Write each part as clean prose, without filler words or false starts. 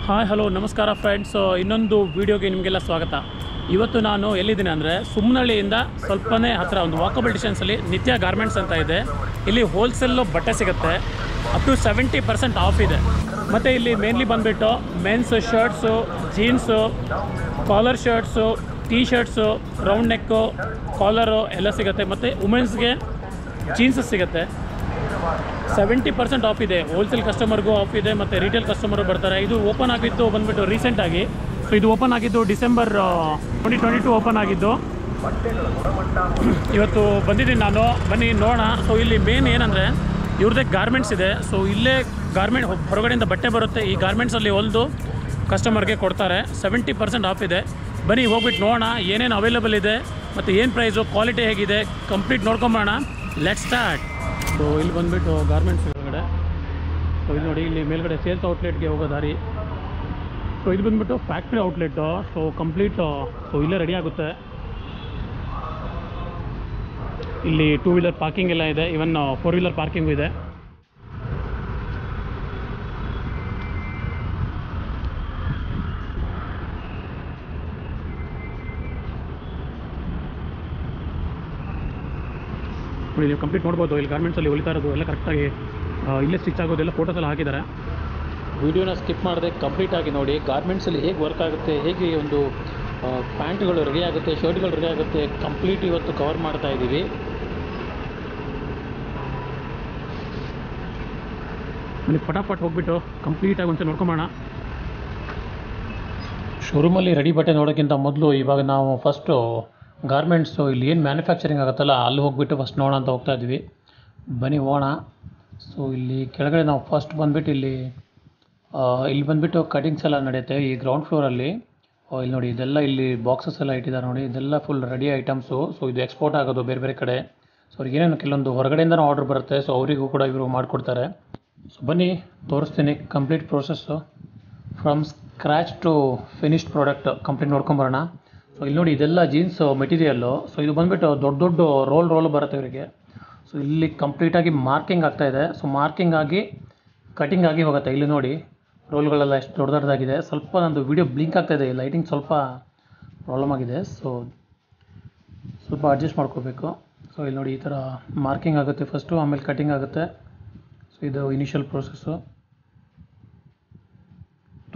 Hi hello ನಮಸ್ಕಾರ friends. ಇನ್ನೊಂದು ವೀಡಿಯೋಗೆ ನಿಮಗೆಲ್ಲ ಸ್ವಾಗತ. ಇವತ್ತು ನಾನು ಎಲ್ಲಿದ್ದೀನಿ ಅಂದರೆ ಸುಮ್ಮನಹಳ್ಳಿಯಿಂದ ಸ್ವಲ್ಪನೇ ಹತ್ತಿರ ಒಂದು ವಾಕಬಲ್ ಡಿಸ್ಟೆನ್ಸಲ್ಲಿ ನಿತ್ಯ ಗಾರ್ಮೆಂಟ್ಸ್ ಅಂತ ಇದೆ. ಇಲ್ಲಿ ಹೋಲ್ಸೇಲು ಬಟ್ಟೆ ಸಿಗುತ್ತೆ, ಅಪ್ ಟು 70% ಆಫ್ ಇದೆ. ಮತ್ತು ಇಲ್ಲಿ ಮೇನ್ಲಿ ಬಂದುಬಿಟ್ಟು men's shirts, jeans, collar shirts, T shirts, round neck, collar ಎಲ್ಲ ಸಿಗುತ್ತೆ. ಮತ್ತು ವುಮೆನ್ಸ್ಗೆ ಜೀನ್ಸ್ ಸಿಗುತ್ತೆ. 70% ಆಫ್ ಇದೆ. ಹೋಲ್ಸೇಲ್ ಕಸ್ಟಮರ್ಗೂ ಆಫ್ ಇದೆ ಮತ್ತು ರಿಟೇಲ್ ಕಸ್ಟಮರು ಬರ್ತಾರೆ. ಇದು ಓಪನ್ ಆಗಿದ್ದು ಬಂದುಬಿಟ್ಟು ರೀಸೆಂಟಾಗಿ. ಸೊ ಇದು ಓಪನ್ ಆಗಿದ್ದು ಡಿಸೆಂಬರ್ 2022 ಓಪನ್ ಆಗಿದ್ದು. ಇವತ್ತು ಬಂದಿದ್ದೀನಿ ನಾನು, ಬನ್ನಿ ನೋಡೋಣ. ಸೊ ಇಲ್ಲಿ ಮೇನ್ ಏನಂದರೆ ಇವ್ರದ್ದೇ ಗಾರ್ಮೆಂಟ್ಸ್ ಇದೆ. ಸೊ ಇಲ್ಲೇ ಗಾರ್ಮೆಂಟ್ ಹೊರಗಡೆಯಿಂದ ಬಟ್ಟೆ ಬರುತ್ತೆ, ಈ ಗಾರ್ಮೆಂಟ್ಸಲ್ಲಿ ಹೊಲಿದು ಕಸ್ಟಮರ್ಗೆ ಕೊಡ್ತಾರೆ. 70% ಆಫ್ ಇದೆ. ಬನ್ನಿ ಹೋಗ್ಬಿಟ್ಟು ನೋಡೋಣ ಏನೇನು ಅವೈಲೇಬಲ್ ಇದೆ ಮತ್ತು ಏನು ಪ್ರೈಸು, ಕ್ವಾಲಿಟಿ ಹೇಗಿದೆ, ಕಂಪ್ಲೀಟ್ ನೋಡ್ಕೊಂಬೋಣ. Let's start. ಸೊ ಇಲ್ಲಿ ಬಂದುಬಿಟ್ಟು ಗಾರ್ಮೆಂಟ್ಸ್ ಹೊರಗಡೆ. ಸೊ ಇದು ನೋಡಿ, ಇಲ್ಲಿ ಮೇಲ್ಗಡೆ ಸೇಲ್ಸ್ ಔಟ್ಲೆಟ್ಗೆ ಹೋಗೋ ದಾರಿ. ಸೊ ಇದು ಬಂದುಬಿಟ್ಟು factory outlet. So complete so ಇಲ್ಲೇ ರೆಡಿ ಆಗುತ್ತೆ. ಇಲ್ಲಿ 2 ವೀಲರ್ ಪಾರ್ಕಿಂಗ್ ಎಲ್ಲ ಇದೆ, ಇವನ್ 4 ವೀಲರ್ ಪಾರ್ಕಿಂಗು ಇದೆ. ನೀವು ಕಂಪ್ಲೀಟ್ ನೋಡ್ಬೋದು. ಇಲ್ಲಿ ಗಾರ್ಮೆಂಟ್ಸಲ್ಲಿ ಹೊಲಿತಾ ಇರೋದು ಎಲ್ಲ ಕರೆಕ್ಟಾಗಿ ಇಲ್ಲೇ ಸ್ಟಿಚ್ ಆಗೋದೆಲ್ಲ ಫೋಟೋಸ್ ಎಲ್ಲ ಹಾಕಿದ್ದಾರೆ. ವೀಡಿಯೋನ ಸ್ಕಿಪ್ ಮಾಡದೆ ಕಂಪ್ಲೀಟಾಗಿ ನೋಡಿ. ಗಾರ್ಮೆಂಟ್ಸಲ್ಲಿ ಹೇಗೆ ವರ್ಕ್ ಆಗುತ್ತೆ, ಹೇಗೆ ಒಂದು ಪ್ಯಾಂಟ್ಗಳು ರೆಡಿ ಆಗುತ್ತೆ, ಶರ್ಟ್ಗಳು ರೆಡಿ ಆಗುತ್ತೆ, ಕಂಪ್ಲೀಟ್ ಇವತ್ತು ಕವರ್ ಮಾಡ್ತಾ ಇದ್ದೀವಿ. ಬನ್ನಿ ಫಟಾಫಟ್ ಹೋಗ್ಬಿಟ್ಟು ಕಂಪ್ಲೀಟಾಗಿ ಒಂದ್ಸಲ ನೋಡ್ಕೊಂಬೋಣ. ಶೋರೂಮಲ್ಲಿ ರೆಡಿ ಬಟ್ಟೆ ನೋಡೋಕ್ಕಿಂತ ಮೊದಲು ಇವಾಗ ನಾವು ಫಸ್ಟು ಗಾರ್ಮೆಂಟ್ಸು ಇಲ್ಲಿ ಏನು ಮ್ಯಾನುಫ್ಯಾಕ್ಚರಿಂಗ್ ಆಗುತ್ತಲ್ಲ ಅಲ್ಲಿ ಹೋಗ್ಬಿಟ್ಟು ಫಸ್ಟ್ ನೋಡೋಣ ಅಂತ ಹೋಗ್ತಾ ಇದ್ವಿ. ಬನ್ನಿ ಹೋಗೋಣ. ಸೊ ಇಲ್ಲಿ ಕೆಳಗಡೆ ನಾವು ಫಸ್ಟ್ ಬಂದುಬಿಟ್ಟು ಇಲ್ಲಿ ಬಂದುಬಿಟ್ಟು ಕಟಿಂಗ್ಸ್ ಎಲ್ಲ ನಡೆಯುತ್ತೆ ಈ ಗ್ರೌಂಡ್ ಫ್ಲೋರಲ್ಲಿ. ಇಲ್ಲಿ ನೋಡಿ, ಇದೆಲ್ಲ ಇಲ್ಲಿ ಬಾಕ್ಸಸ್ ಎಲ್ಲ ಇಟ್ಟಿದ್ದಾರೆ ನೋಡಿ, ಇದೆಲ್ಲ ಫುಲ್ ರೆಡಿ ಐಟಮ್ಸು. ಸೊ ಇದು ಎಕ್ಸ್ಪೋರ್ಟ್ ಆಗೋದು ಬೇರೆ ಬೇರೆ ಕಡೆ. ಸೊ ಅವ್ರಿಗೆ ಏನೇನು ಕೆಲವೊಂದು ಹೊರಗಡೆಯಿಂದನೂ ಆರ್ಡ್ರ್ ಬರುತ್ತೆ, ಸೊ ಅವರಿಗೂ ಕೂಡ ಇವರು ಮಾಡಿಕೊಡ್ತಾರೆ. ಸೊ ಬನ್ನಿ ತೋರಿಸ್ತೀನಿ complete process from scratch to finished product complete ನೋಡ್ಕೊಂಬರೋಣ. ಸೊ ಇಲ್ಲಿ ನೋಡಿ, ಇದೆಲ್ಲ ಜೀನ್ಸ್ ಮೆಟೀರಿಯಲ್ಲು. ಸೊ ಇದು ಬಂದುಬಿಟ್ಟು ದೊಡ್ಡ ದೊಡ್ಡ ರೋಲ್ ಬರುತ್ತೆ ಇವರಿಗೆ. ಸೊ ಇಲ್ಲಿ ಕಂಪ್ಲೀಟಾಗಿ ಮಾರ್ಕಿಂಗ್ ಆಗ್ತಾಯಿದೆ. ಸೊ ಮಾರ್ಕಿಂಗ್ ಆಗಿ ಕಟಿಂಗ್ ಆಗಿ ಹೋಗುತ್ತೆ. ಇಲ್ಲಿ ನೋಡಿ ರೋಲ್ಗಳೆಲ್ಲ ಎಷ್ಟು ದೊಡ್ಡದಾಗಿದೆ. ಸ್ವಲ್ಪ ನಂದು ವೀಡಿಯೋ ಬ್ಲಿಂಕ್ ಆಗ್ತಾಯಿದೆ, ಲೈಟಿಂಗ್ ಸ್ವಲ್ಪ ಪ್ರಾಬ್ಲಮ್ ಆಗಿದೆ. ಸೊ ಸ್ವಲ್ಪ ಅಡ್ಜಸ್ಟ್ ಮಾಡ್ಕೋಬೇಕು. ಸೊ ಇಲ್ಲಿ ನೋಡಿ, ಈ ಥರ ಮಾರ್ಕಿಂಗ್ ಆಗುತ್ತೆ ಫಸ್ಟು, ಆಮೇಲೆ ಕಟಿಂಗ್ ಆಗುತ್ತೆ. ಸೊ ಇದು ಇನಿಷಿಯಲ್ ಪ್ರೋಸೆಸ್ಸು.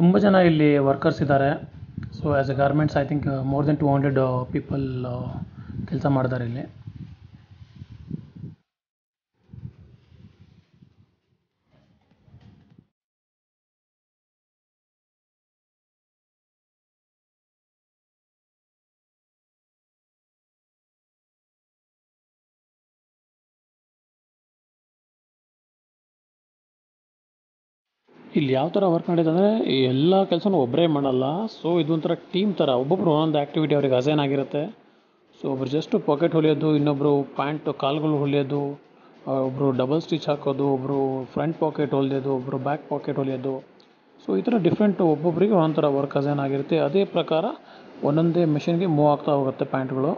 ತುಂಬ ಜನ ಇಲ್ಲಿ ವರ್ಕರ್ಸ್ ಇದ್ದಾರೆ. So as A garments I think more than 200 people ಕೆಲಸ ಮಾಡಿದ್ದಾರೆ ಇಲ್ಲಿ. ಇಲ್ಲಿ ಯಾವ ಥರ ವರ್ಕ್ ಮಾಡಿದೆ ಅಂದರೆ ಎಲ್ಲ ಕೆಲಸನೂ ಒಬ್ಬರೇ ಮಾಡಲ್ಲ. ಸೊ ಇದೊಂಥರ ಟೀಮ್ ಥರ, ಒಬ್ಬೊಬ್ಬರು ಒಂದೊಂದು ಆ್ಯಕ್ಟಿವಿಟಿ ಅವ್ರಿಗೆ ಅಸೈನ್ ಆಗಿರುತ್ತೆ. ಸೊ ಒಬ್ಬರು ಜಸ್ಟ್ ಪಾಕೆಟ್ ಹೊಲಿಯೋದು, ಇನ್ನೊಬ್ಬರು ಪ್ಯಾಂಟ್ ಕಾಲುಗಳು ಹೊಲಿಯೋದು, ಒಬ್ಬರು ಡಬಲ್ ಸ್ಟಿಚ್ ಹಾಕೋದು, ಒಬ್ಬರು ಫ್ರಂಟ್ ಪಾಕೆಟ್ ಹೊಲಿಯೋದು, ಒಬ್ಬರು ಬ್ಯಾಕ್ ಪಾಕೆಟ್ ಹೊಲಿಯೋದು. ಸೊ ಈ ಥರ ಡಿಫ್ರೆಂಟ್ ಒಬ್ಬೊಬ್ಬರಿಗೆ ಒಂದೊಂಥರ ವರ್ಕ್ ಅಸೈನ್ ಆಗಿರುತ್ತೆ. ಅದೇ ಪ್ರಕಾರ ಒಂದೊಂದೇ ಮೆಷಿನ್ಗೆ ಮೂವ್ ಆಗ್ತಾ ಹೋಗುತ್ತೆ ಪ್ಯಾಂಟ್ಗಳು.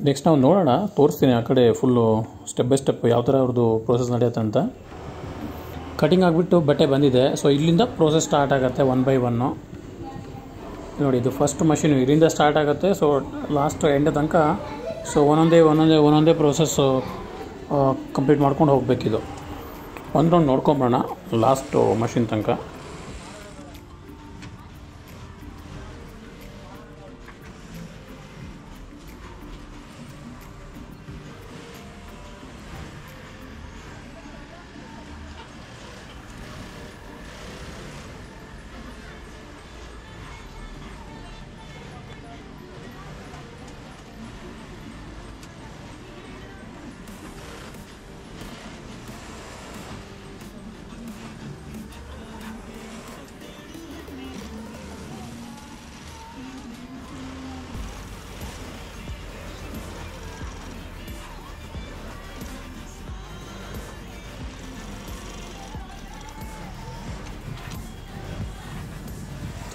ನೆಕ್ಸ್ಟ್ ನಾವು ನೋಡೋಣ, ತೋರಿಸ್ತೀನಿ ಆ ಕಡೆ ಫುಲ್ಲು ಸ್ಟೆಪ್ ಬೈ ಸ್ಟೆಪ್ ಯಾವ ಥರ ಅವ್ರದ್ದು ಪ್ರೋಸೆಸ್ ನಡೆಯುತ್ತೆ ಅಂತ. ಕಟಿಂಗ್ ಆಗಿಬಿಟ್ಟು ಬಟ್ಟೆ ಬಂದಿದೆ. ಸೊ ಇಲ್ಲಿಂದ ಪ್ರೋಸೆಸ್ ಸ್ಟಾರ್ಟ್ ಆಗುತ್ತೆ 1 by 1. ನೋಡಿ, ಇದು ಫಸ್ಟ್ ಮಷಿನ್ ಇಲ್ಲಿಂದ ಸ್ಟಾರ್ಟ್ ಆಗುತ್ತೆ. ಸೊ ಲಾಸ್ಟ್ ಎಂಡ್ ತನಕ ಸೊ ಒಂದೊಂದೇ ಪ್ರೋಸೆಸ್ಸು ಕಂಪ್ಲೀಟ್ ಮಾಡ್ಕೊಂಡು ಹೋಗಬೇಕಿದು. ಒಂದು ರೌಂಡ್ ನೋಡ್ಕೊಂಬೋಣ ಲಾಸ್ಟು ಮಷಿನ್ ತನಕ.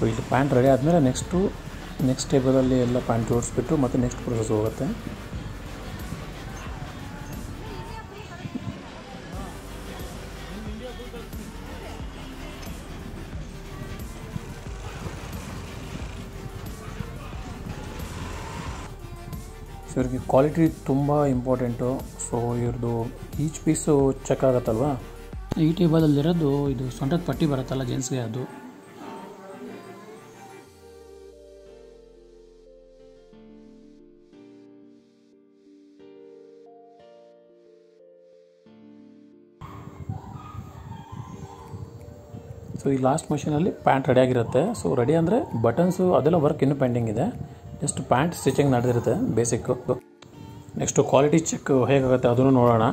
ಸೊ ಇದು ಪ್ಯಾಂಟ್ ರೆಡಿ ಆದಮೇಲೆ ನೆಕ್ಸ್ಟ್ ಟೇಬಲಲ್ಲಿ ಎಲ್ಲ ಪ್ಯಾಂಟ್ ಜೋಡಿಸ್ಬಿಟ್ಟು ಮತ್ತೆ ನೆಕ್ಸ್ಟ್ ಪ್ರೋಸೆಸ್ ಹೋಗುತ್ತೆ. ಸೊ ಇವ್ರಿಗೆ ಕ್ವಾಲಿಟಿ ತುಂಬ ಇಂಪಾರ್ಟೆಂಟು. ಸೊ ಇವ್ರದ್ದು ಈಚ್ ಪೀಸು ಚೆಕ್ ಆಗುತ್ತಲ್ವ. ಈ ಟೇಬಲಲ್ಲಿರೋದು ಇದು ಸೊಂಟದ ಪಟ್ಟಿ ಬರುತ್ತಲ್ಲ ಜೆಂಟ್ಸ್ಗೆ, ಅದು. ಸೊ ಈ ಲಾಸ್ಟ್ ಮಷೀನಲ್ಲಿ ಪ್ಯಾಂಟ್ ರೆಡಿಯಾಗಿರುತ್ತೆ. ಸೊ ರೆಡಿ ಅಂದರೆ ಬಟನ್ಸು ಅದೆಲ್ಲ ವರ್ಕ್ ಇನ್ನೂ ಪೆಂಡಿಂಗ್ ಇದೆ. ಜಸ್ಟ್ ಪ್ಯಾಂಟ್ ಸ್ಟಿಚಿಂಗ್ ನಡೆದಿರುತ್ತೆ ಬೇಸಿಕ್ಕು. ನೆಕ್ಸ್ಟು ಕ್ವಾಲಿಟಿ ಚೆಕ್ ಹೇಗಾಗುತ್ತೆ ಅದನ್ನು ನೋಡೋಣ.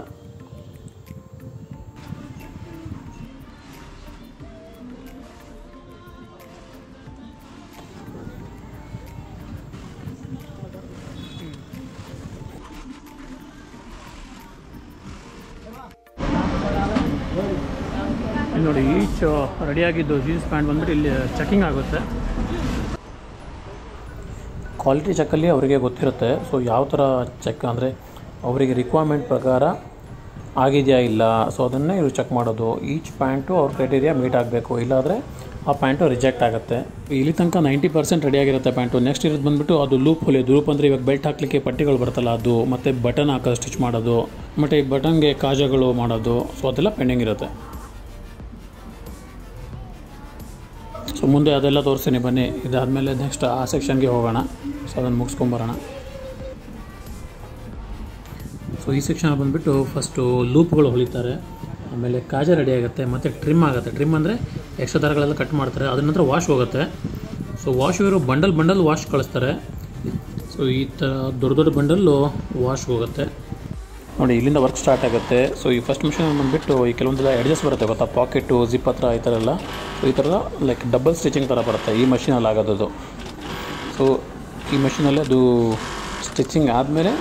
ನೋಡಿ ಈಚ್ ರೆಡಿಯಾಗಿದ್ದು ಜೀನ್ಸ್ ಪ್ಯಾಂಟ್ ಬಂದ್ಬಿಟ್ಟು ಇಲ್ಲಿ ಚೆಕಿಂಗ್ ಆಗುತ್ತೆ. ಕ್ವಾಲಿಟಿ ಚೆಕ್ಕಲ್ಲಿ ಅವರಿಗೆ ಗೊತ್ತಿರುತ್ತೆ. ಸೊ ಯಾವ ಥರ ಚೆಕ್ ಅಂದರೆ ಅವರಿಗೆ ರಿಕ್ವೈರ್ಮೆಂಟ್ ಪ್ರಕಾರ ಆಗಿದೆಯಾ ಇಲ್ಲ, ಸೊ ಅದನ್ನೇ ಇವರು ಚೆಕ್ ಮಾಡೋದು. ಈಚ್ ಪ್ಯಾಂಟು ಅವ್ರ ಕ್ರೈಟೀರಿಯಾ ಮೀಟ್ ಆಗಬೇಕು, ಇಲ್ಲಾಂದರೆ ಆ ಪ್ಯಾಂಟು ರಿಜೆಕ್ಟ್ ಆಗುತ್ತೆ. ಇಲ್ಲಿ ತನಕ 90% ರೆಡಿಯಾಗಿರುತ್ತೆ ಪ್ಯಾಂಟು. ನೆಕ್ಸ್ಟ್ ಇರೋದು ಬಂದುಬಿಟ್ಟು ಅದು ಲೂಪ್ ಹೊಲಿಯೋದು. ಲೂಪ್ ಅಂದರೆ ಇವಾಗ ಬೆಲ್ಟ್ ಹಾಕಲಿಕ್ಕೆ ಪಟ್ಟಿಗಳು ಬರ್ತಲ್ಲ ಅದು, ಮತ್ತು ಬಟನ್ ಹಾಕೋದು ಸ್ಟಿಚ್ ಮಾಡೋದು, ಮತ್ತು ಈ ಬಟನ್ಗೆ ಕಾಜಗಳು ಮಾಡೋದು. ಸೊ ಅದೆಲ್ಲ ಪೆಂಡಿಂಗ್ ಇರುತ್ತೆ. ಸೊ ಮುಂದೆ ಅದೆಲ್ಲ ತೋರಿಸ್ತೀನಿ ಬನ್ನಿ. ಇದಾದಮೇಲೆ ನೆಕ್ಸ್ಟ್ ಆ ಸೆಕ್ಷನ್ಗೆ ಹೋಗೋಣ. ಸೊ ಅದನ್ನು ಮುಗಿಸ್ಕೊಂಬರೋಣ. ಸೊ ಈ ಸೆಕ್ಷನ್ ಬಂದುಬಿಟ್ಟು ಫಸ್ಟು ಲೂಪ್ಗಳು ಹೊಲಿತಾರೆ, ಆಮೇಲೆ ಕಾಜ ರೆಡಿ ಆಗುತ್ತೆ, ಮತ್ತು ಟ್ರಿಮ್ ಆಗುತ್ತೆ. ಟ್ರಿಮ್ ಅಂದರೆ ಎಕ್ಸ್ಟ್ರಾ ದಾರಗಳೆಲ್ಲ ಕಟ್ ಮಾಡ್ತಾರೆ. ಅದ್ರ ನಂತರ ವಾಶ್ ಹೋಗುತ್ತೆ. ಸೊ ವಾಶ್ ಇವರು ಬಂಡಲ್ ವಾಶ್ ಕಳಿಸ್ತಾರೆ. ಸೊ ಈ ಥರ ದೊಡ್ಡ ಬಂಡಲ್ಲು ವಾಶ್ ಹೋಗುತ್ತೆ. ನೋಡಿ ಇಲ್ಲಿಂದ ವರ್ಕ್ ಸ್ಟಾರ್ಟ್ ಆಗುತ್ತೆ. ಸೊ ಈ ಫಸ್ಟ್ ಮಿಷನ್ ಬಂದುಬಿಟ್ಟು ಈ ಕೆಲವೊಂದೆಲ್ಲ ಎಡ್ಜಸ್ಟ್ ಬರುತ್ತೆ ಗೊತ್ತಾ, ಪಾಕೆಟು ಜಿಪ್ ಹತ್ರ ಈ ಥರ ಎಲ್ಲ. ಸೊ ಈ ಥರ ಲೈಕ್ ಡಬಲ್ ಸ್ಟಿಚಿಂಗ್ ಥರ ಬರುತ್ತೆ ಈ ಮಷೀನಲ್ಲಿ ಆಗೋದು. ಸೊ ಈ ಮಷೀನಲ್ಲಿ ಅದು ಸ್ಟಿಚಿಂಗ್ ಆದಮೇಲೆ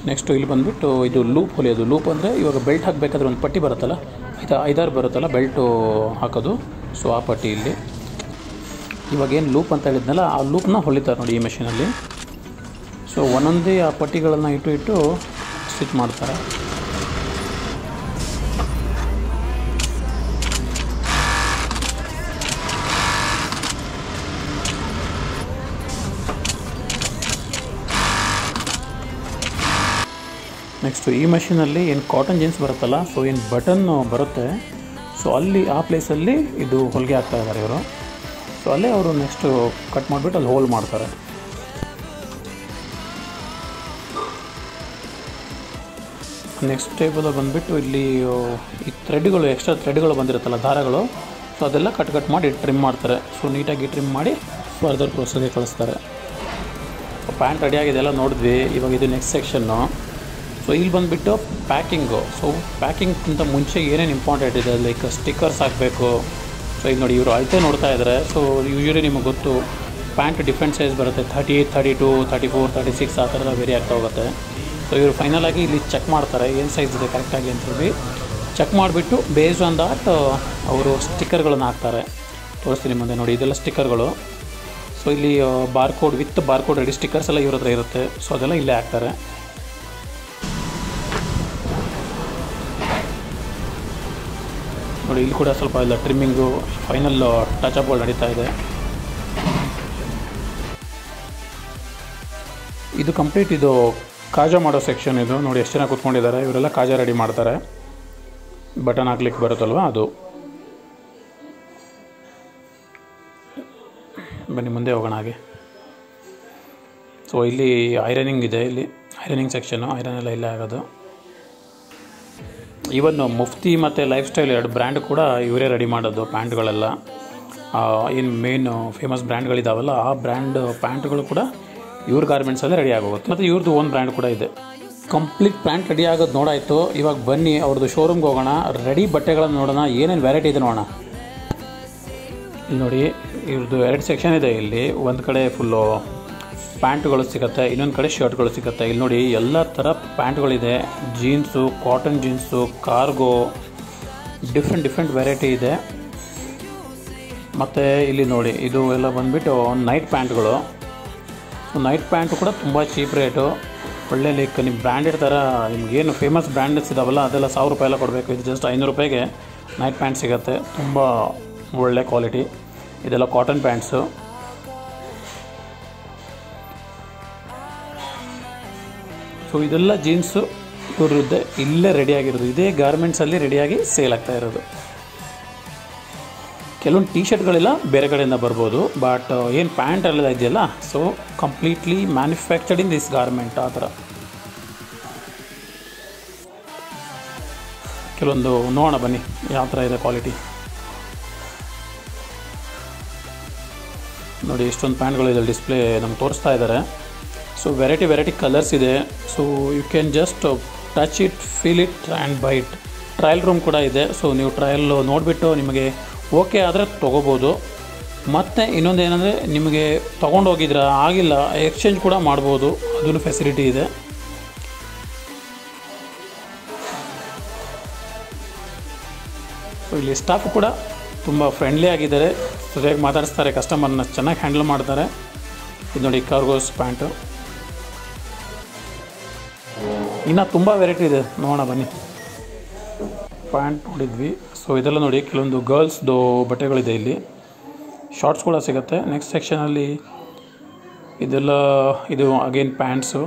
ನೆಕ್ಸ್ಟು ಇಲ್ಲಿ ಬಂದುಬಿಟ್ಟು ಇದು ಲೂಪ್ ಹೊಲಿಯೋದು. ಲೂಪ್ ಅಂದರೆ ಇವಾಗ ಬೆಲ್ಟ್ ಹಾಕಬೇಕಾದ್ರೆ ಒಂದು ಪಟ್ಟಿ ಬರುತ್ತಲ್ಲ, 5-6 ಬರುತ್ತಲ್ಲ ಬೆಲ್ಟು ಹಾಕೋದು. ಸೊ ಆ ಪಟ್ಟಿ ಇಲ್ಲಿ ಇವಾಗೇನು ಲೂಪ್ ಅಂತ ಹೇಳಿದ್ನಲ್ಲ, ಆ ಲೂಪ್ನ ಹೊಲಿತಾರೆ ನೋಡಿ ಈ ಮಷೀನಲ್ಲಿ. ಸೊ ಒಂದೊಂದೇ ಆ ಪಟ್ಟಿಗಳನ್ನು ಇಟ್ಟು ಸ್ಟಿಚ್ ಮಾಡ್ತಾರೆ. ನೆಕ್ಸ್ಟು ಈ ಮಷೀನಲ್ಲಿ ಏನು ಕಾಟನ್ ಜೀನ್ಸ್ ಬರುತ್ತಲ್ಲ, ಸೊ ಏನು ಬಟನ್ ಬರುತ್ತೆ, ಸೊ ಅಲ್ಲಿ ಆ ಪ್ಲೇಸಲ್ಲಿ ಇದು ಹೊಲಿಗೆ ಹಾಕ್ತಾ ಇದ್ದಾರೆ ಇವರು. ಸೊ ಅಲ್ಲೇ ಅವರು ನೆಕ್ಸ್ಟು ಕಟ್ ಮಾಡಿಬಿಟ್ಟು ಅಲ್ಲಿ ಹೋಲ್ ಮಾಡ್ತಾರೆ. ನೆಕ್ಸ್ಟ್ ಟೇಬಲ್ ಬಂದುಬಿಟ್ಟು ಇಲ್ಲಿ ಈ ಥ್ರೆಡ್ಗಳು, ಎಕ್ಸ್ಟ್ರಾ ಥ್ರೆಡ್ಗಳು ಬಂದಿರುತ್ತಲ್ಲ ದಾರಗಳು, ಸೊ ಅದೆಲ್ಲ ಕಟ್ ಮಾಡಿ ಟ್ರಿಮ್ ಮಾಡ್ತಾರೆ. ಸೊ ನೀಟಾಗಿ ಟ್ರಿಮ್ ಮಾಡಿ ಫರ್ದರ್ ಪ್ರೋಸೆಸ್ಗೆ ಕಳಿಸ್ತಾರೆ. ಸೊ ಪ್ಯಾಂಟ್ ರೆಡಿಯಾಗಿದೆ ಎಲ್ಲ ನೋಡಿದ್ವಿ. ಇವಾಗ ಇದು ನೆಕ್ಸ್ಟ್ ಸೆಕ್ಷನ್ನು. ಸೊ ಇಲ್ಲಿ ಬಂದುಬಿಟ್ಟು ಪ್ಯಾಕಿಂಗು. ಸೊ ಪ್ಯಾಕಿಂಗ್ಗಿಂತ ಮುಂಚೆ ಏನೇನು ಇಂಪಾರ್ಟೆಂಟ್ ಇದೆ, ಲೈಕ್ ಸ್ಟಿಕ್ಕರ್ಸ್ ಹಾಕಬೇಕು. ಸೊ ಇಲ್ಲಿ ನೋಡಿ ಇವರು ಅಳತೆ ನೋಡ್ತಾ ಇದ್ದಾರೆ. ಸೊ ಯೂಶ್ವಲಿ ನಿಮಗೆ ಗೊತ್ತು ಪ್ಯಾಂಟ್ ಡಿಫ್ರೆಂಟ್ ಸೈಜ್ ಬರುತ್ತೆ, 38, 32, 34, 36 ಆ ಥರ ವೇರಿ ಆಗ್ತಾ ಹೋಗುತ್ತೆ. ಸೊ ಇವರು ಫೈನಲಾಗಿ ಇಲ್ಲಿ ಚೆಕ್ ಮಾಡ್ತಾರೆ ಏನು ಸೈಜ್ ಇದೆ ಕರೆಕ್ಟಾಗಿ ಅಂತೇಳಿ. ಚೆಕ್ ಮಾಡಿಬಿಟ್ಟು ಬೇಸ್ಡ್ ಆನ್ ದಾಟ್ ಅವರು ಸ್ಟಿಕ್ಕರ್ಗಳನ್ನು ಹಾಕ್ತಾರೆ. ತೋರಿಸ್ತೀನಿ ಮುಂದೆ ನೋಡಿ, ಇದೆಲ್ಲ ಸ್ಟಿಕ್ಕರ್ಗಳು. ಸೊ ಇಲ್ಲಿ ಬಾರ್ಕೋಡ್ ರೆಡಿ ಸ್ಟಿಕ್ಕರ್ಸ್ ಎಲ್ಲ ಇವ್ರ ಹತ್ರ ಇರುತ್ತೆ. ಸೊ ಅದೆಲ್ಲ ಇಲ್ಲೇ ಹಾಕ್ತಾರೆ. ನೋಡಿ ಇಲ್ಲಿ ಕೂಡ ಸ್ವಲ್ಪ ಇಲ್ಲ ಟ್ರಿಮ್ಮಿಂಗು, ಫೈನಲ್ ಟಚಪ್ಗಳು ನಡೀತಾ ಇದೆ. ಇದು ಕಂಪ್ಲೀಟ್ ಇದು ಕಾಜಾ ಮಾಡೋ ಸೆಕ್ಷನ್. ಇದು ನೋಡಿ ಎಷ್ಟು ಜನ ಕೂತ್ಕೊಂಡಿದ್ದಾರೆ. ಇವರೆಲ್ಲ ಕಾಜಾ ರೆಡಿ ಮಾಡ್ತಾರೆ. ಬಟನ್ ಹಾಕ್ಲಿಕ್ಕೆ ಬರುತ್ತಲ್ವ ಅದು. ಬನ್ನಿ ಮುಂದೆ ಹೋಗೋಣ ಹಾಗೆ. ಸೊ ಇಲ್ಲಿ ಐರನಿಂಗ್ ಇದೆ, ಇಲ್ಲಿ ಐರನಿಂಗ್ ಸೆಕ್ಷನ್ನು, ಐರನ್ ಎಲ್ಲ ಇಲ್ಲೇ ಆಗೋದು. ಈವನ್ ಮುಫ್ತಿ ಮತ್ತು ಲೈಫ್ ಸ್ಟೈಲ್ 2 ಬ್ರ್ಯಾಂಡ್ ಕೂಡ ಇವರೇ ರೆಡಿ ಮಾಡೋದು ಪ್ಯಾಂಟ್ಗಳೆಲ್ಲ. ಏನು ಮೇನ್ ಫೇಮಸ್ ಬ್ರ್ಯಾಂಡ್ಗಳಿದ್ದಾವಲ್ಲ ಆ ಬ್ರ್ಯಾಂಡ್ ಪ್ಯಾಂಟ್ಗಳು ಕೂಡ ಇವ್ರ ಗಾರ್ಮೆಂಟ್ಸಲ್ಲೇ ರೆಡಿ ಆಗೋಗುತ್ತೆ. ಮತ್ತು ಇವ್ರದ್ದು ಓನ್ ಬ್ರ್ಯಾಂಡ್ ಕೂಡ ಇದೆ. ಕಂಪ್ಲೀಟ್ ಪ್ಯಾಂಟ್ ರೆಡಿ ಆಗೋದು ನೋಡಾಯಿತು. ಇವಾಗ ಬನ್ನಿ ಅವ್ರದ್ದು ಶೋರೂಮ್ಗೆ ಹೋಗೋಣ, ರೆಡಿ ಬಟ್ಟೆಗಳನ್ನು ನೋಡೋಣ, ಏನೇನು ವೆರೈಟಿ ಇದೆ ನೋಡೋಣ. ಇಲ್ಲಿ ನೋಡಿ ಇವ್ರದ್ದು 2 ಸೆಕ್ಷನ್ ಇದೆ. ಇಲ್ಲಿ ಒಂದು ಕಡೆ ಫುಲ್ಲು ಪ್ಯಾಂಟ್ಗಳು ಸಿಗುತ್ತೆ, ಇನ್ನೊಂದು ಕಡೆ ಶರ್ಟ್ಗಳು ಸಿಗುತ್ತೆ. ಇಲ್ಲಿ ನೋಡಿ ಎಲ್ಲ ಥರ ಪ್ಯಾಂಟ್ಗಳಿದೆ, jeans, cotton jeans, cargo, different variety ಇದೆ. ಮತ್ತು ಇಲ್ಲಿ ನೋಡಿ ಇದು ಎಲ್ಲ ಬಂದುಬಿಟ್ಟು ನೈಟ್ ಪ್ಯಾಂಟ್ಗಳು. ನೈಟ್ ಪ್ಯಾಂಟು ಕೂಡ ತುಂಬ ಚೀಪ್ ರೇಟು, ಒಳ್ಳೆ ಲೈಕ್ ನಿಮ್ಮ ಬ್ರ್ಯಾಂಡೆಡ್ ಥರ ನಿಮಗೇನು ಫೇಮಸ್ ಬ್ರ್ಯಾಂಡ್ಸ್ ಇದಾವಲ್ಲ ಅದೆಲ್ಲ 1000 ರೂಪಾಯಿ ಎಲ್ಲ ಕೊಡಬೇಕು. ಇದು ಜಸ್ಟ್ 500 ರೂಪಾಯಿಗೆ ನೈಟ್ ಪ್ಯಾಂಟ್ ಸಿಗುತ್ತೆ, ತುಂಬ ಒಳ್ಳೆ ಕ್ವಾಲಿಟಿ. ಇದೆಲ್ಲ ಕಾಟನ್ ಪ್ಯಾಂಟ್ಸು. ಸೊ ಇದೆಲ್ಲ ಜೀನ್ಸು ಇವ್ರದ್ದೇ ಇಲ್ಲೇ ರೆಡಿಯಾಗಿರೋದು, ಇದೇ ಗಾರ್ಮೆಂಟ್ಸಲ್ಲಿ ರೆಡಿಯಾಗಿ ಸೇಲ್ ಆಗ್ತಾ ಇರೋದು. ಕೆಲವೊಂದು ಟೀ ಶರ್ಟ್ಗಳೆಲ್ಲ ಬೇರೆ ಕಡೆಯಿಂದ ಬರ್ಬೋದು, ಬಟ್ ಏನು ಪ್ಯಾಂಟ್ ಎಲ್ಲ ಇದೆಯಲ್ಲ, so completely manufactured in this garment. ಆ ಥರ ಕೆಲವೊಂದು ನೋಡೋಣ ಬನ್ನಿ ಯಾವ ಥರ ಇದೆ ಕ್ವಾಲಿಟಿ. ನೋಡಿ ಎಷ್ಟೊಂದು ಪ್ಯಾಂಟ್ಗಳಿದೆ ಡಿಸ್ಪ್ಲೇ ನಮ್ಗೆ ತೋರಿಸ್ತಾ ಇದ್ದಾರೆ. ಸೊ ವೆರೈಟಿ ಕಲರ್ಸ್ ಇದೆ. So you can just touch it, feel it and buy it. Trial room ಕೂಡ ಇದೆ. ಸೊ ನೀವು ಟ್ರಯಲ್ ನೋಡಿಬಿಟ್ಟು ನಿಮಗೆ ಓಕೆ ಆದರೆ ತೊಗೋಬೋದು. ಮತ್ತು ಇನ್ನೊಂದು ಏನಂದರೆ ನಿಮಗೆ ತೊಗೊಂಡೋಗಿದ್ರೆ ಆಗಿಲ್ಲ ಎಕ್ಸ್ಚೇಂಜ್ ಕೂಡ ಮಾಡ್ಬೋದು, ಅದೂ ಫೆಸಿಲಿಟಿ ಇದೆ. ಸೊ ಇಲ್ಲಿ ಸ್ಟಾಫ್ ಕೂಡ ತುಂಬ ಫ್ರೆಂಡ್ಲಿ ಆಗಿದ್ದಾರೆ, ಸರಿಯಾಗಿ ಮಾತಾಡಿಸ್ತಾರೆ, ಕಸ್ಟಮರ್ನ ಚೆನ್ನಾಗಿ ಹ್ಯಾಂಡಲ್ ಮಾಡ್ತಾರೆ. ಇದು ನೋಡಿ ಕಾರ್ಗೋಸ್ ಪ್ಯಾಂಟು. ಇನ್ನು ತುಂಬ ವೆರೈಟಿ ಇದೆ, ನೋಡೋಣ ಬನ್ನಿ. ಪ್ಯಾಂಟ್ ನೋಡಿದ್ವಿ. ಸೊ ಇದೆಲ್ಲ ನೋಡಿ ಕೆಲವೊಂದು ಗರ್ಲ್ಸ್ದು ಬಟ್ಟೆಗಳಿದೆ ಇಲ್ಲಿ, ಶಾರ್ಟ್ಸ್ ಕೂಡ ಸಿಗುತ್ತೆ. ನೆಕ್ಸ್ಟ್ ಸೆಕ್ಷನಲ್ಲಿ ಇದು again pants,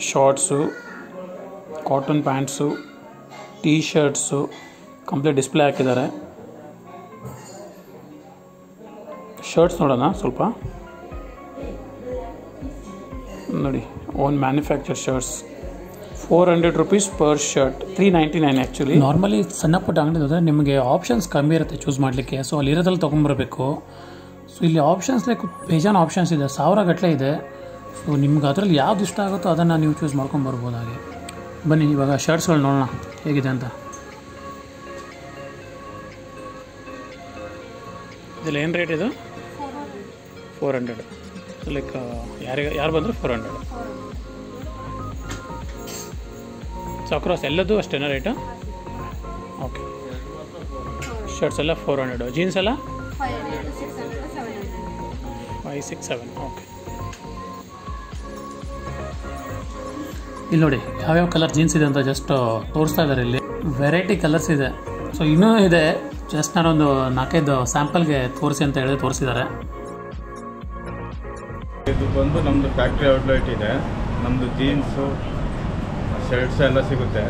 shorts, cotton pants, tea shirts complete display ಹಾಕಿದ್ದಾರೆ. ಶರ್ಟ್ಸ್ ನೋಡೋಣ ಸ್ವಲ್ಪ. ನೋಡಿ own manufacture shirts, 400 rupees per shirt, 399 actually. Normally ಸಣ್ಣ ಪುಟ್ಟ ಅಂಗಡಿ ಹೋದರೆ ನಿಮಗೆ ಆಪ್ಷನ್ಸ್ ಕಮ್ಮಿ ಇರುತ್ತೆ ಚೂಸ್ ಮಾಡಲಿಕ್ಕೆ. ಸೊ ಅಲ್ಲಿರೋದ್ರಲ್ಲಿ ತೊಗೊಂಬರಬೇಕು. ಸೊ ಇಲ್ಲಿ ಆಪ್ಷನ್ಸ್ ಲೈಕ್ ಬೇಜಾನ್ ಆಪ್ಷನ್ಸ್ ಇದೆ, 1000 ಗಟ್ಟಲೆ ಇದೆ. ಸೊ ನಿಮ್ಗೆ ಅದರಲ್ಲಿ ಯಾವ್ದು ಇಷ್ಟ ಆಗುತ್ತೋ ಅದನ್ನು ನೀವು ಚೂಸ್ ಮಾಡ್ಕೊಂಬರ್ಬೋದು. ಹಾಗೆ ಬನ್ನಿ ಇವಾಗ ಶರ್ಟ್ಸ್ಗಳು ನೋಡೋಣ ಹೇಗಿದೆ ಅಂತ. ಇದೆಲ್ಲ ಏನು ರೇಟ್ ಇದು? 400. ಲೈಕ್ ಯಾರು ಬಂದರೂ 400. ಸೊ ಅಕ್ರಾಸ್ ಎಲ್ಲದೂ ಅಷ್ಟೇನಾ ರೇಟು? ಓಕೆ. ಶರ್ಟ್ಸ್ ಎಲ್ಲ 400, ಜೀನ್ಸ್ ಎಲ್ಲ 5, 6, 7. ಓಕೆ. ಇಲ್ಲಿ ನೋಡಿ ಯಾವ್ಯಾವ ಕಲರ್ ಜೀನ್ಸ್ ಇದೆ ಅಂತ ಜಸ್ಟ್ ತೋರಿಸ್ತಾ ಇದ್ದಾರೆ. ಇಲ್ಲಿ ವೆರೈಟಿ ಕಲರ್ಸ್ ಇದೆ. ಸೊ ಇನ್ನೂ ಇದೆ, ಜಸ್ಟ್ ನಾನೊಂದು 4-5 ಸ್ಯಾಂಪಲ್ಗೆ ತೋರಿಸಿ ಅಂತ ಹೇಳಿ ತೋರಿಸಿದ್ದಾರೆ. ಇದು ಬಂದು ನಮ್ಮದು ಫ್ಯಾಕ್ಟ್ರಿ ಔಟ್ಲೆಟ್ ಇದೆ. ನಮ್ಮದು ಜೀನ್ಸು ಶರ್ಟ್ಸ್ ಎಲ್ಲ ಸಿಗುತ್ತೆ.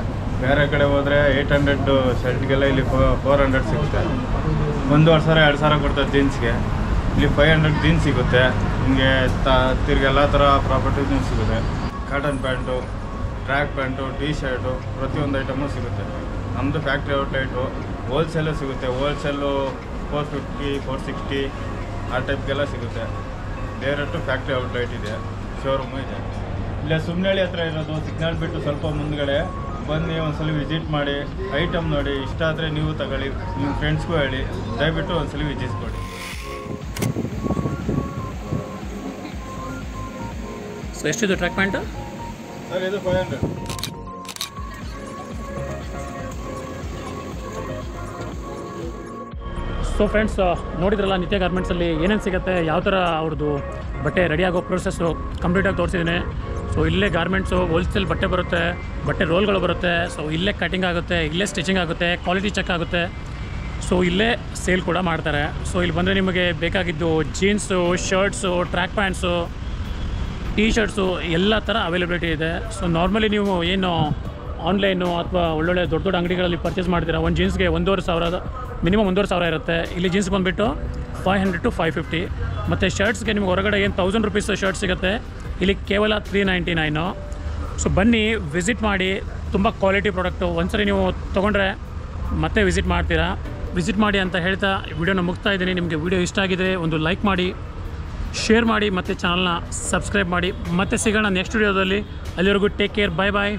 ಬೇರೆ ಕಡೆ ಹೋದರೆ 800 ಶರ್ಟ್ಗೆಲ್ಲ ಇಲ್ಲಿ 400 ಸಿಗುತ್ತೆ. 1,500-2,000 ಕೊಡ್ತಾರೆ ಜೀನ್ಸ್ಗೆ. ಇಲ್ಲಿ 500 ಜೀನ್ಸ್ ಸಿಗುತ್ತೆ. ನಿಮಗೆ ತಿರ್ಗಿ ಎಲ್ಲ ಥರ ಪ್ರಾಪರ್ಟೀಸ್ನೂ ಸಿಗುತ್ತೆ. Cotton pant, track pant, T shirt, ಪ್ರತಿಯೊಂದು ಐಟಮು ಸಿಗುತ್ತೆ. ನಮ್ಮದು ಫ್ಯಾಕ್ಟ್ರಿ ಔಟ್ಲೆಟು. ಹೋಲ್ಸೇಲು ಸಿಗುತ್ತೆ. ಹೋಲ್ಸೇಲು 450, 460 ಆ ಟೈಪ್ಗೆಲ್ಲ ಸಿಗುತ್ತೆ. ಡೈರೆಕ್ಟು ಫ್ಯಾಕ್ಟ್ರಿ ಔಟ್ಲೆಟ್ ಇದೆ, ಶೋರೂಮು ಇದೆ. ಇಲ್ಲೇ ಸುಮ್ಮನಹಳ್ಳಿ ಹತ್ರ ಇರೋದು. ಸಿಗ್ನಲ್ ಬಿಟ್ಟು ಸ್ವಲ್ಪ ಮುಂದ್ಗಡೆ ಬನ್ನಿ, ಒಂದ್ಸಲ ವಿಸಿಟ್ ಮಾಡಿ, ಐಟಮ್ ನೋಡಿ, ಇಷ್ಟ ಆದರೆ ನೀವು ತಗೊಳ್ಳಿ, ನಿಮ್ಮ ಫ್ರೆಂಡ್ಸ್ಗೂ ಹೇಳಿ. ದಯವಿಟ್ಟು ಒಂದ್ಸಲ ವಿಸಿಟ್ ಕೊಡಿ. ಸೊ ಎಷ್ಟಿದು ಟ್ರ್ಯಾಕ್ ಪ್ಯಾಂಟು? ಸರ್ ಇದು 500. ಸೊ ಫ್ರೆಂಡ್ಸ್ ನೋಡಿದ್ರಲ್ಲ ನಿತ್ಯ ಗಾರ್ಮೆಂಟ್ಸಲ್ಲಿ ಏನೇನು ಸಿಗುತ್ತೆ, ಯಾವ ಥರ ಅವ್ರದ್ದು ಬಟ್ಟೆ ರೆಡಿಯಾಗೋ ಪ್ರೊಸೆಸ್ಸು ಕಂಪ್ಲೀಟಾಗಿ ತೋರಿಸಿದ್ದೀನಿ. ಸೊ ಇಲ್ಲೇ ಗಾರ್ಮೆಂಟ್ಸು ಹೋಲ್ಸೇಲ್ ಬಟ್ಟೆ ಬರುತ್ತೆ, ಬಟ್ಟೆ ರೋಲ್ಗಳು ಬರುತ್ತೆ. ಸೊ ಇಲ್ಲೇ ಕಟಿಂಗ್ ಆಗುತ್ತೆ, ಇಲ್ಲೇ ಸ್ಟಿಚಿಂಗ್ ಆಗುತ್ತೆ, ಕ್ವಾಲಿಟಿ ಚೆಕ್ ಆಗುತ್ತೆ. ಸೊ ಇಲ್ಲೇ ಸೇಲ್ ಕೂಡ ಮಾಡ್ತಾರೆ. ಸೊ ಇಲ್ಲಿ ಬಂದರೆ ನಿಮಗೆ ಬೇಕಾಗಿದ್ದು jeans, shirts, track pants, tea shirts ಎಲ್ಲ ಥರ ಅವೈಲಬಿಲಿಟಿ ಇದೆ. ಸೊ ನಾರ್ಮಲಿ ನೀವು ಏನು ಆನ್ಲೈನು ಅಥವಾ ಒಳ್ಳೊಳ್ಳೆ ದೊಡ್ಡ ದೊಡ್ಡ ಅಂಗಡಿಗಳಲ್ಲಿ ಪರ್ಚೇಸ್ ಮಾಡ್ತೀರಾ, ಒಂದು ಜೀನ್ಸ್ಗೆ 1,500 ಮಿನಿಮಮ್ 1,500 ಇರುತ್ತೆ. ಇಲ್ಲಿ ಜೀನ್ಸ್ ಬಂದುಬಿಟ್ಟು 500 to 550. ಮತ್ತು ಶರ್ಟ್ಸ್ಗೆ ನಿಮ್ಗೆ ಹೊರಗಡೆ ಏನು 1000 rupees ಶರ್ಟ್ ಸಿಗುತ್ತೆ, ಇಲ್ಲಿ ಕೇವಲ 399. ಸೊ ಬನ್ನಿ ವಿಸಿಟ್ ಮಾಡಿ, ತುಂಬ ಕ್ವಾಲಿಟಿ ಪ್ರಾಡಕ್ಟು. ಒಂದ್ಸರಿ ನೀವು ತೊಗೊಂಡ್ರೆ ಮತ್ತೆ ವಿಸಿಟ್ ಮಾಡ್ತೀರಾ. ವಿಸಿಟ್ ಮಾಡಿ ಅಂತ ಹೇಳ್ತಾ ವಿಡಿಯೋನ ಮುಗ್ತಾ ಇದ್ದೀನಿ. ನಿಮಗೆ ವಿಡಿಯೋ ಇಷ್ಟ ಆಗಿದರೆ ಒಂದು ಲೈಕ್ ಮಾಡಿ, ಶೇರ್ ಮಾಡಿ, ಮತ್ತು ಚಾನಲ್ನ ಸಬ್ಸ್ಕ್ರೈಬ್ ಮಾಡಿ. ಮತ್ತೆ ಸಿಗೋಣ ನೆಕ್ಸ್ಟ್ ವಿಡಿಯೋದಲ್ಲಿ. ಅಲ್ಲಿವರೆಗೂ ಟೇಕ್ ಕೇರ್, ಬಾಯ್ ಬಾಯ್.